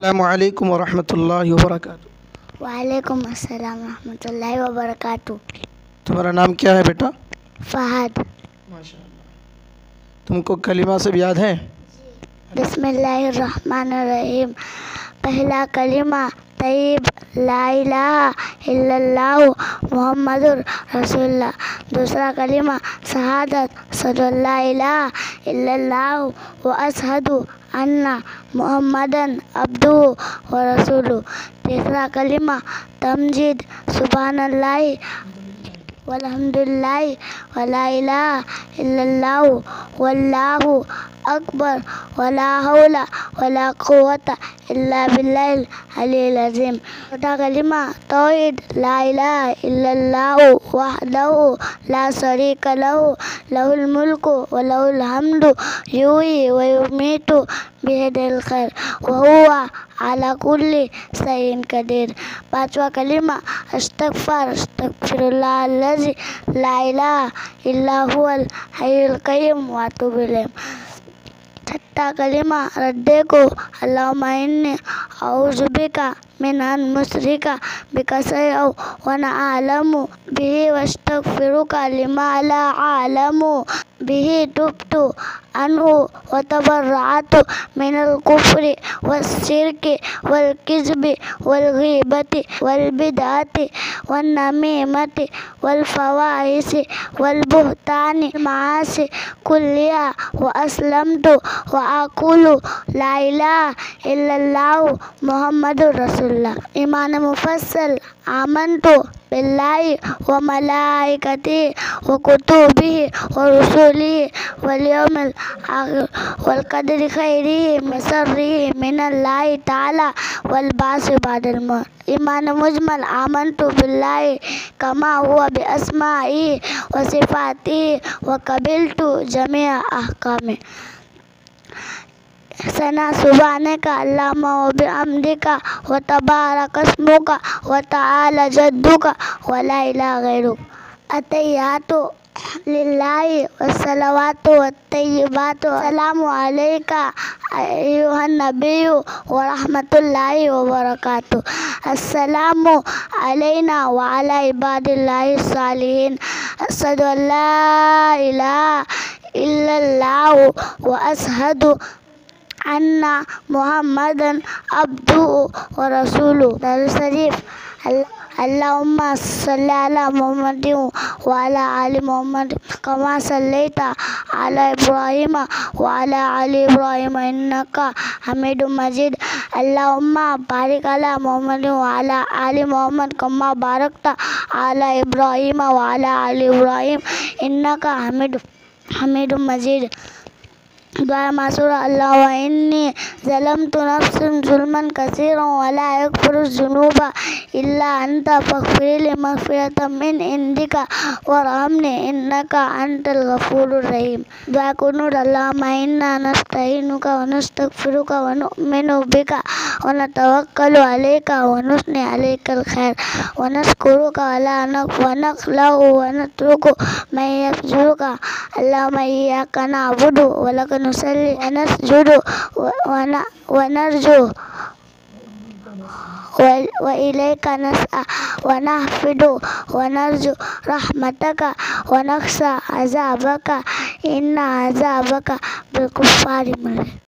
السلام علیکم ورحمۃ اللہ وبرکاتہ۔ وعلیکم السلام ورحمۃ اللہ وبرکاتہ۔ تمہارا نام کیا ہے بیٹا؟ فہد۔ ماشاء اللہ۔ تم کو کلمہ سب یاد ہے؟ بسم اللہ الرحمن الرحیم۔ پہلا کلمہ طیب لا الہ الا اللہ محمد رسول اللہ۔ دوسرا کلمہ شہادت اشہد ان لا الہ الا اللہ و اشہد ان محمدً عبدہ و رسولہ۔ تیسرا کلمہ تمجید سبحان اللہ والحمد للہ ولا الہ الا اللہ واللہ اکبر ولا حول ولا قوت الا باللہ العلی العظیم۔ چوتھا کلمہ توحید لا الہ الا اللہ وحدہ لا شریک لہ لہ الملک ولہ الحمد یحیی ویمیت بیدہ الخیر وہو علی کل شیء قدیر۔ پانچواں کلمہ استغفر اللہ الذی لا الہ الا هو الحی القیوم واتوب الیہ۔ چھٹا کلمہ ردے کو اللہم انی اعوذ بک من ان اشرک بک شیئا وانا اعلم بہ واستغفرک لما لا اعلم بہ تبت عنہ وتبرأت من الکفر والشرک والکذب والغیبۃ والبدعۃ والنمیمۃ والفواحش والبہتان والمعاصی کلہا واسلمت واقول لا الہ الا اللہ محمد رسول اللہ۔ ایمان مفصل۔ آمنت باللہ وملائکتہ وکتبہ ورسلہ والیوم الآخر والقدر خیرہ وشرہ من اللہ تعالی والبعث بعد الموت۔ ایمان مجمل۔ آمنت باللہ کما ہوا باسمائہ وصفاتہ وقبلت جمیع احکامہ۔ ثنا سبحانک اللہم وبحمدک وتبارک اسمک وتعالی جدک ولا الہ غیرک۔ التحیات للہ والصلوات والطیبات السلام علیک ایھا النبی ورحمۃ اللہ وبرکاتہ۔ السلام علینا وعلی عباد اللہ الصالحین۔ اشہد ان لا الہ الا اللہ واشہد ان محمدً عبدہ و رسولہ۔ درود شریف۔ اللہم صلی علی محمد وعلی آل محمد کما صلیت علی ابراہیم وعلی آل ابراہیم انک حمید مجید۔ اللہم بارک علی محمد وعلی آل محمد کما بارکت علی ابراہیم وعلی آل ابراہیم انک حمید مجید۔ دعا معصورہ۔ اللہم انی ظلمت نفسی ظلما کثیرا ولا یغفر الذنوب الا انت فاغفر لی مغفرۃ من عندک وارحمنی انک انت الغفور الرحیم۔ دعا قنوت۔ اللہم انا نستعینک ونستغفرک ونؤمن بک ونتوکل علیک ونثنی علیک الخیر ونشکرک ولا نخلع ونترک من یکفرک۔ اللہم ایاک نعبد ولک نصلی ونسجد ونرجو وإلیک نسعی ونحفد ونرجو رحمتک ونخشی عذابک ان عذابک بالکفار ملحق۔